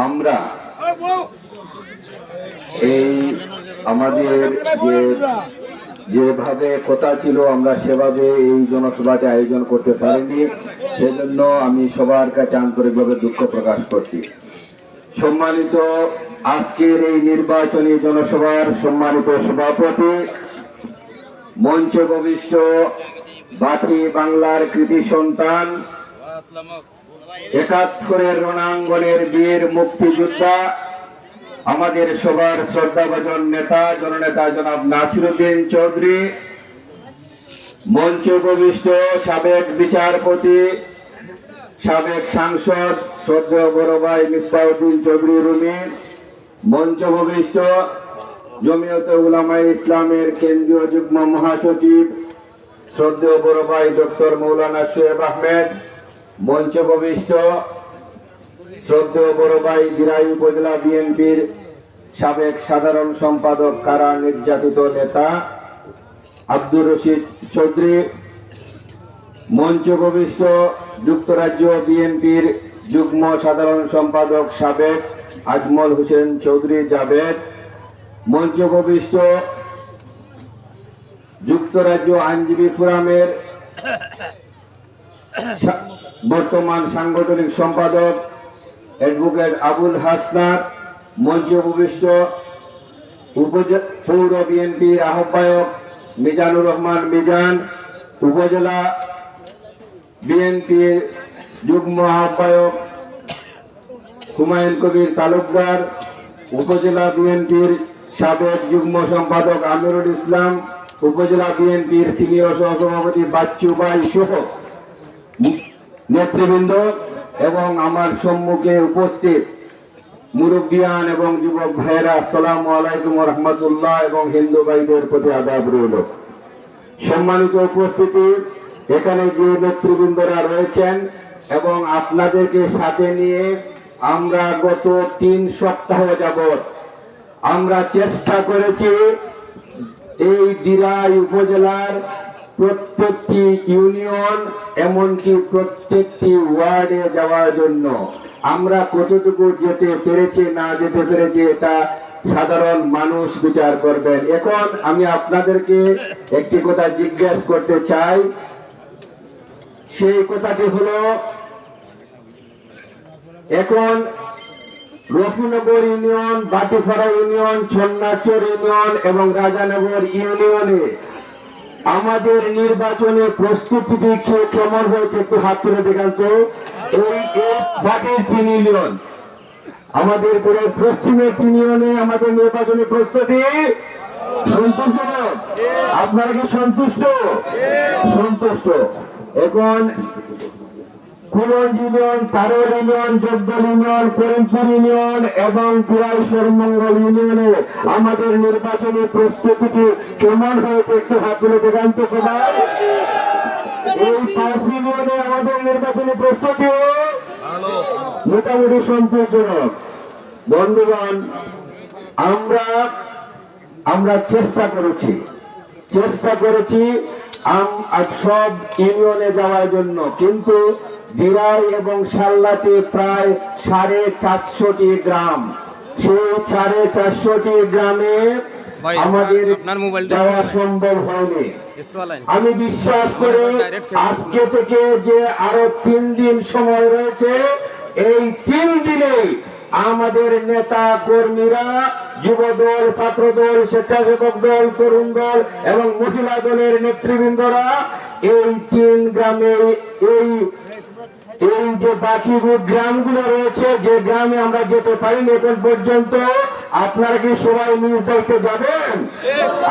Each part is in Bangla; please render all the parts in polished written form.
আমরা এই আমাদের যেভাবে কথা ছিল আমরা সেভাবে এই জনসভাটি আয়োজন করতে পারিনি, সেজন্য আমি সবার কাছে আন্তরিকভাবে দুঃখ প্রকাশ করছি। সম্মানিত আজকের এই নির্বাচনী জনসভার সম্মানিত সভাপতি, মঞ্চে ভবিষ্য বাতি বাংলার কৃতি সন্তান, ৭১-এর রণাঙ্গনের বীর মুক্তিযোদ্ধা, আমাদের সবার শ্রদ্ধাভাজন নেতা জননেতা জনাব নাসিরউদ্দিন চৌধুরী, মঞ্চে ভবিষ্য সাবেক বিচারপতি, সাবেক সাংসদ শ্রদ্ধেয় বড় ভাই মিসবাউদ্দিন চৌধুরী রুমি, মঞ্চ ভবিষ্য জমিয়তে উলামায়ে ইসলামের কেন্দ্রীয় যুগ্ম মহাসচিব শ্রদ্ধেয় বড় ভাই ডক্টর মৌলানা শোয়েব আহমেদ, মঞ্চ ভবিষ্য শ্রদ্ধেয় বড় ভাই দিরাই উপজেলা বিএনপির সাবেক সাধারণ সম্পাদক কারা নির্যাতিত নেতা আব্দুর রশিদ চৌধুরী, মঞ্চ ভবিষ্য যুক্তরাজ্য বিএনপির যুগ্ম সাধারণ সম্পাদক সাবেক আজমল হোসেন চৌধুরী জাবেদ, মঞ্চ ভবিষ্য যুক্তরাজ্য আইনজীবী ফোরামের বর্তমান সাংগঠনিক সম্পাদক অ্যাডভোকেট আবুল হাসনাত, মঞ্চ ভবিষ্য পৌর বিএনপির আহ্বায়ক মিজানুর রহমান মিজান, উপজেলা বিএনপির যুগ্ম আহ্বায়ক হুমায়ুন কবির তালুকদার, উপজেলা বিএনপির সাবেক যুগ্ম সম্পাদক আমিরুল ইসলাম, উপজেলা বিএনপির সিনিয়র সহসভাপতি বাচ্চু ভাই সহ নেতৃবৃন্দ এবং আমার সম্মুখে উপস্থিত মুরব্বিয়ান এবং যুবক ভাইয়েরা, আসসালামু আলাইকুম ওয়া রাহমাতুল্লাহ এবং হিন্দু ভাইদের প্রতি আদাব রইল। সম্মানিত উপস্থিতি, এখানে যে নেতৃবৃন্দরা রয়েছেন এবং আপনাদেরকে সাথে নিয়ে আমরা গত ৩ সপ্তাহ যাবৎ আমরা চেষ্টা করেছি এই দিরাই উপজেলার প্রত্যেকটি ইউনিয়ন এমনকি প্রত্যেকটি ওয়ার্ডে যাওয়ার জন্য। আমরা কতটুকু যেতে পেরেছি না যেতে পেরেছি এটা সাধারণ মানুষ বিচার করবেন। এখন আমি আপনাদেরকে একটি কথা জিজ্ঞেস করতে চাই, সেই কথাটি হলো, এখন রফিনগর ইউনিয়ন, বাটিপাড়া ইউনিয়ন, ছন্নাচর ইউনিয়ন এবং রাজানগর ইউনিয়নে আমাদের নির্বাচনে প্রস্তুতি কেমন হয়েছে একটু হাত তুলে দেখান তো। এই বাটির ৩ ইউনিয়ন, আমাদের পুরো পশ্চিমের ৩ ইউনিয়নে আমাদের নির্বাচনী প্রস্তুতি সন্তুষ্টজনক। আপনারা কি সন্তুষ্ট? সন্তুষ্ট। এখন Kulanj union, Taral union, Jagadal union, Karimpur union এবং পুরাইশ্বরমঙ্গল ইউনিয়নে আমাদের নির্বাচনী প্রস্তুতি কেমন হয়েছে একটু হাত তুলে দেখান তো সবাই। এই 5 ইউনিয়নে আমাদের নির্বাচনী প্রস্তুতি মোটামুটি সন্তোষজনক। বন্ধুগণ, আমরা চেষ্টা করেছি সব ইউনিয়নে যাওয়ার জন্য, কিন্তু দিরাই এবং শাল্লাতে প্রায় 450টি গ্রাম, সেই 450টি গ্রামে আমাদের যাওয়া সম্ভব হয়নি। আমি বিশ্বাস করি আজকে থেকে যে আরো 3 দিন সময় রয়েছে, এই 3 দিনেই আমাদের নেতা কর্মীরা, যুবদল, ছাত্রদল, স্বেচ্ছাসেবক দল, তরুণ দল এবং মহিলা দলের নেতৃবৃন্দরা এই 3 গ্রামে এই যে বাকি গ্রামগুলো রয়েছে, যে গ্রামে আমরা যেতে পারিনি এখন পর্যন্ত, আপনারা কি সবাই নিজ দায়িত্বে যাবেন?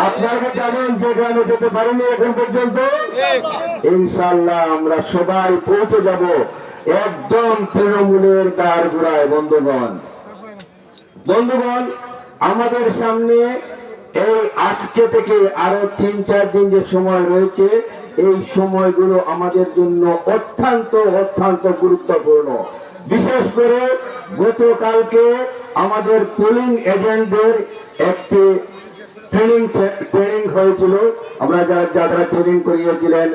আপনারা কি যাবেন যে গ্রামে যেতে পারিনি এখন পর্যন্ত? ইনশাআল্লাহ আমরা সবাই পৌঁছে যাব একদম তৃণমূলের দ্বারগোড়ায়। বন্ধুগণ, আমাদের সামনে এই আজকে থেকে আরো 3-4 দিন যে সময় রয়েছে, এই সময়গুলো আমাদের জন্য অত্যন্ত গুরুত্বপূর্ণ। বিশেষ করে গতকালকে আমাদের পোলিং এজেন্টদের একটি ট্রেনিং হয়েছিল, আমরা যারা ট্রেনিং করিয়েছিলেন